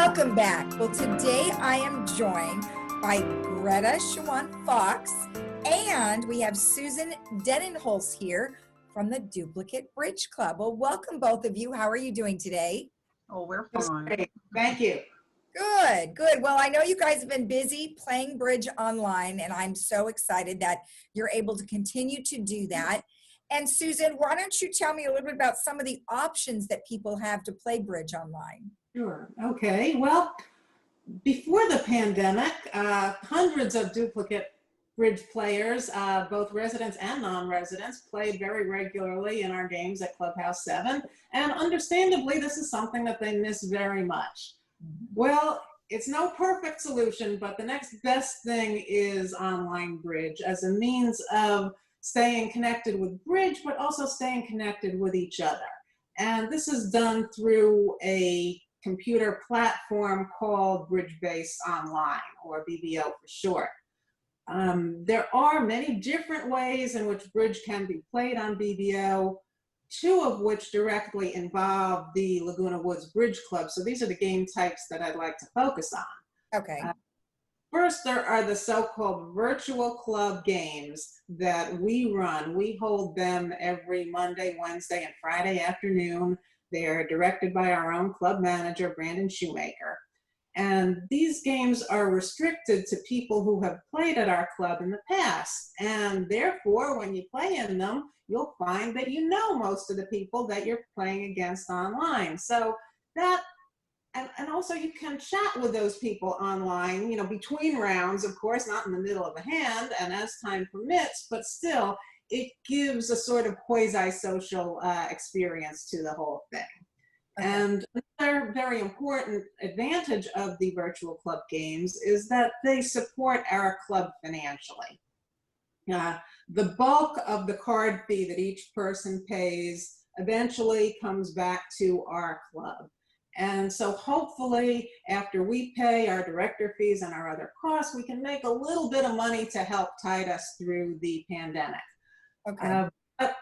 Welcome back. Well, today I am joined by Greta Shawan Fox, and we have Susan Denenholz here from the Duplicate Bridge Club. Well, welcome both of you. How are you doing today? Oh, we're fine. Great. Thank you. Good, good. Well, I know you guys have been busy playing bridge online, and I'm so excited that you're able to continue to do that. And Susan, why don't you tell me a little bit about some of the options that people have to play bridge online? Sure. Okay. Well, before the pandemic, hundreds of duplicate bridge players, both residents and non-residents, played very regularly in our games at Clubhouse 7. And understandably, this is something that they miss very much. Well, it's no perfect solution, but the next best thing is online bridge as a means of staying connected with bridge, but also staying connected with each other. And this is done through a computer platform called Bridge Base Online, or BBO for short. There are many different ways in which bridge can be played on BBO, two of which directly involve the Laguna Woods Bridge Club. So these are the game types that I'd like to focus on. Okay. First, there are the so-called virtual club games that we run. We hold them every Monday, Wednesday, and Friday afternoon. They're directed by our own club manager, Brandon Shoemaker. And these games are restricted to people who have played at our club in the past. And therefore, when you play in them, you'll find that you know most of the people that you're playing against online. So that, and also you can chat with those people online, you know, between rounds, of course, not in the middle of a hand and as time permits, but still, it gives a sort of quasi-social experience to the whole thing. Okay. And another very important advantage of the virtual club games is that they support our club financially. The bulk of the card fee that each person pays eventually comes back to our club. And so hopefully after we pay our director fees and our other costs, we can make a little bit of money to help tide us through the pandemic. Okay. But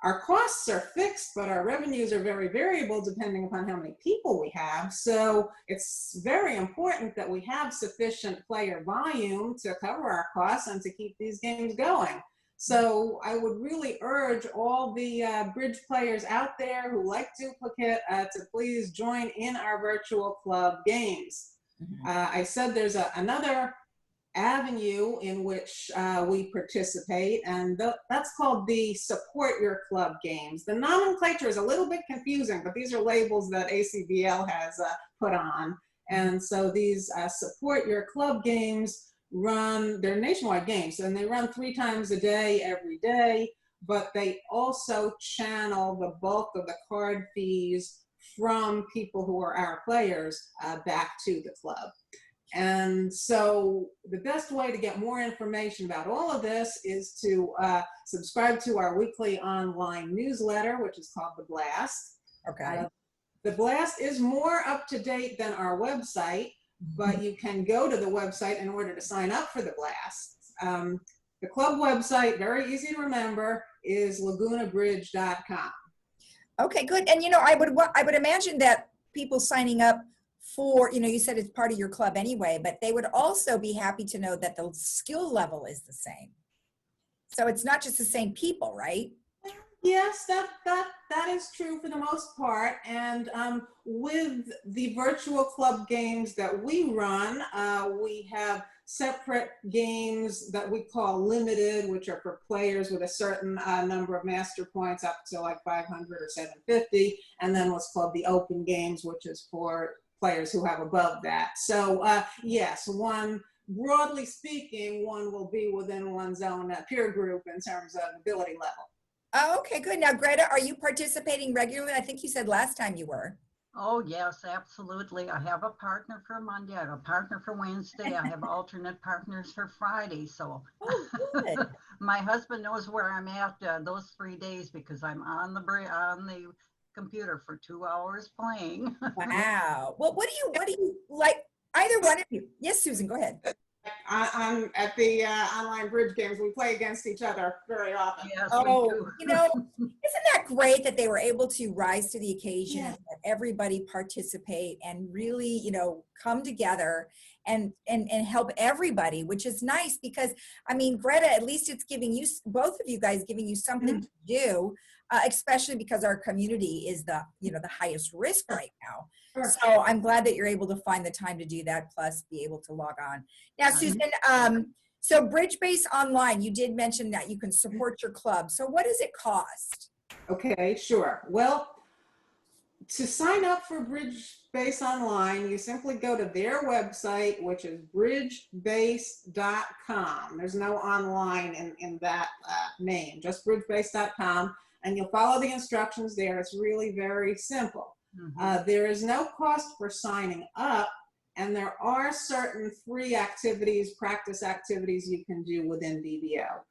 our costs are fixed, but our revenues are very variable depending upon how many people we have. So it's very important that we have sufficient player volume to cover our costs and to keep these games going. So I would really urge all the bridge players out there who like duplicate to please join in our virtual club games. I said there's another avenue in which we participate, and that's called the Support Your Club games. The nomenclature is a little bit confusing, but these are labels that ACBL has put on. And so these Support Your Club games they're nationwide games, and they run 3 times a day, every day, but they also channel the bulk of the card fees from people who are our players back to the club. And so the best way to get more information about all of this is to subscribe to our weekly online newsletter, which is called The Blast. Okay. The Blast is more up to date than our website, but you can go to the website in order to sign up for The Blast. The club website, very easy to remember, is lagunabridge.com. Okay, good. And you know, I would imagine that people signing up for, you know, you said it's part of your club anyway, but they would also be happy to know that the skill level is the same. So it's not just the same people, right? Yes, that is true for the most part. And with the virtual club games that we run, we have separate games that we call limited, which are for players with a certain number of master points up to like 500 or 750. And then what's called the open games, which is for players who have above that. So yes, broadly speaking, one will be within one's own peer group in terms of ability level. Oh, okay, good. Now, Greta, are you participating regularly? I think you said last time you were. Oh, yes, absolutely. I have a partner for Monday, I have a partner for Wednesday, I have alternate partners for Friday. So good. My husband knows where I'm at those 3 days because I'm on the computer for 2 hours playing. Wow. Well, what do you like? Either one of you. Yes, Susan, go ahead. I'm at the online bridge games. We play against each other very often. Yes, oh, you know, isn't that great that they were able to rise to the occasion? Yeah. everybody participate and really, you know, come together and help everybody, which is nice because, I mean, Greta, at least it's giving you, both of you guys, giving you something to do, especially because our community is the, you know, the highest risk right now. Sure. So I'm glad that you're able to find the time to do that, plus be able to log on. Now, Susan, so Bridge Base Online, you did mention that you can support your club. So what does it cost? Okay, sure. Well, to sign up for Bridge Base Online, you simply go to their website, which is bridgebase.com. There's no online in that name, just bridgebase.com, and you'll follow the instructions there. It's really very simple. There is no cost for signing up, and there are certain free activities, practice activities you can do within BBO.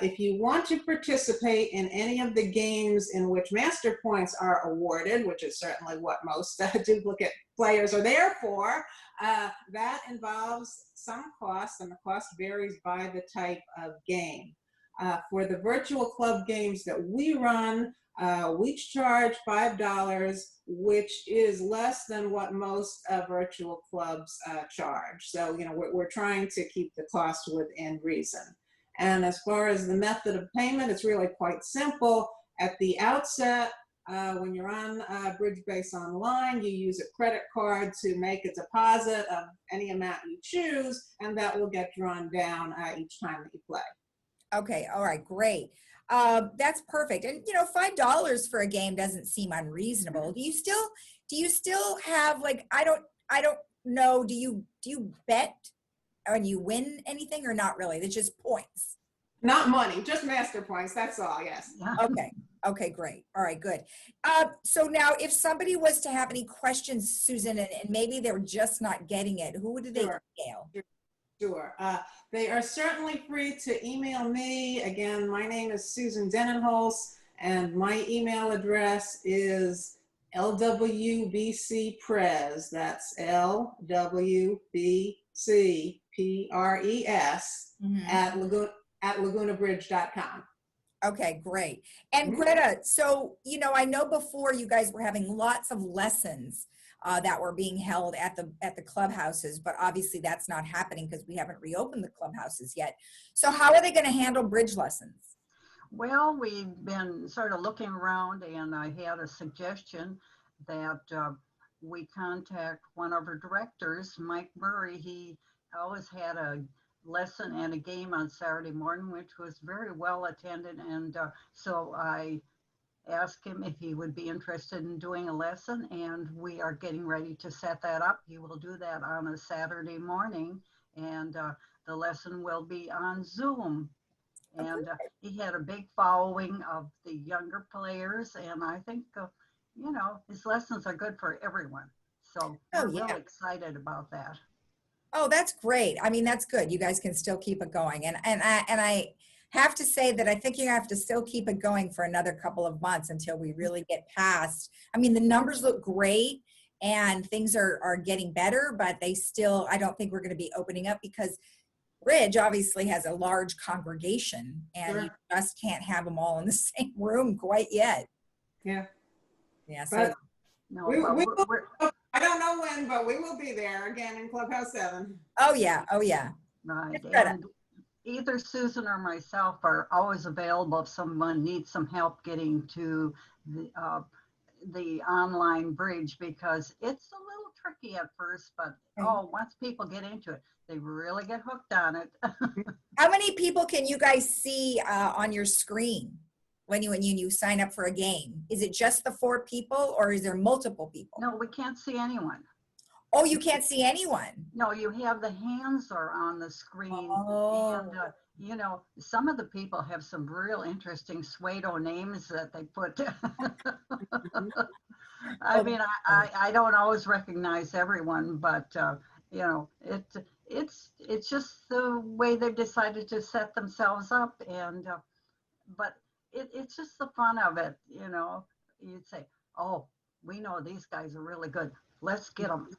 If you want to participate in any of the games in which master points are awarded, which is certainly what most duplicate players are there for, that involves some cost, and the cost varies by the type of game. For the virtual club games that we run, we charge $5, which is less than what most virtual clubs charge. So, you know, we're trying to keep the cost within reason. And as far as the method of payment, it's really quite simple. At the outset, when you're on Bridge Base Online, you use a credit card to make a deposit of any amount you choose, and that will get drawn down each time that you play. Okay, all right, great. That's perfect. And you know, $5 for a game doesn't seem unreasonable. Do you still have, like, I don't know, do you bet when you win anything or not really? It's just points. Not money, just master points, that's all, yes. Okay, great. All right, good. So now if somebody was to have any questions, Susan, and maybe they're just not getting it, who do they email? Sure. They are certainly free to email me. Again, my name is Susan Denenholz, and my email address is lwbcpres, that's LWBCPRES, at lagunabridge.com. Okay, great. And Greta, so, you know, I know before you guys were having lots of lessons that were being held at the clubhouses, but obviously that's not happening because we haven't reopened the clubhouses yet. So how are they going to handle bridge lessons? Well, we've been sort of looking around, and I had a suggestion that we contact one of our directors, Mike Murray. He always had a lesson and a game on Saturday morning, which was very well attended. And so I asked him if he would be interested in doing a lesson, and we are getting ready to set that up. He will do that on a Saturday morning, and the lesson will be on Zoom. And he had a big following of the younger players, and I think, you know, his lessons are good for everyone. So I'm really excited about that. Oh, that's great. I mean, that's good. You guys can still keep it going. And I have to say that I think you have to still keep it going for another couple of months until we really get past. I mean, the numbers look great and things are getting better, but they still, I don't think we're going to be opening up because Bridge obviously has a large congregation, and you just can't have them all in the same room quite yet. Yeah. Yeah. So I don't know when, but we will be there again in Clubhouse 7. Oh yeah. Right. And either Susan or myself are always available if someone needs some help getting to the online bridge, because it's a little tricky at first, but once people get into it, they really get hooked on it. How many people can you guys see on your screen when you sign up for a game? Is it just the 4 people, or is there multiple people? No, we can't see anyone. Oh, you can't see anyone? No, you have the hands are on the screen. And, you know, some of the people have some real interesting pseudo names that they put. I mean, I don't always recognize everyone, but, you know, it's just the way they've decided to set themselves up. And, but it's just the fun of it, you know. You'd say, oh, we know these guys are really good. Let's get them.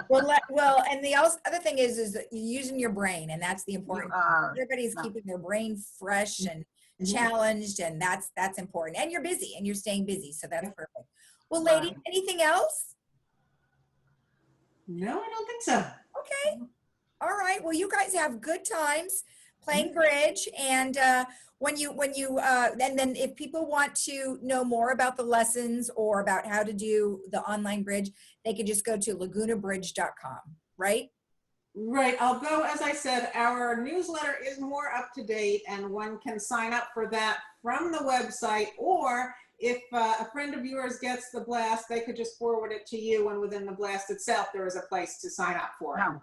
well, and the other thing is that you're using your brain, and that's the important part. Everybody's keeping their brain fresh and challenged, and that's important. And you're busy, and you're staying busy, so that's perfect. Well, ladies, Right. anything else? No, I don't think so. Okay. All right. Well, you guys have good times playing Mm-hmm. bridge, and and then if people want to know more about the lessons or about how to do the online bridge, they can just go to lagunabridge.com, right? Right, although, as I said, our newsletter is more up to date and one can sign up for that from the website, or if a friend of yours gets the blast, they could just forward it to you, and within the blast itself, there is a place to sign up for it. Yeah.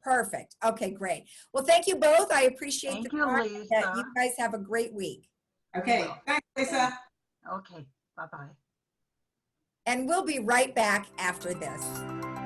Perfect. Okay, great. Well, thank you both. I appreciate Thank the you, time. Lisa. You guys have a great week. Okay, will. thanks, Lisa. Okay, bye-bye. And we'll be right back after this.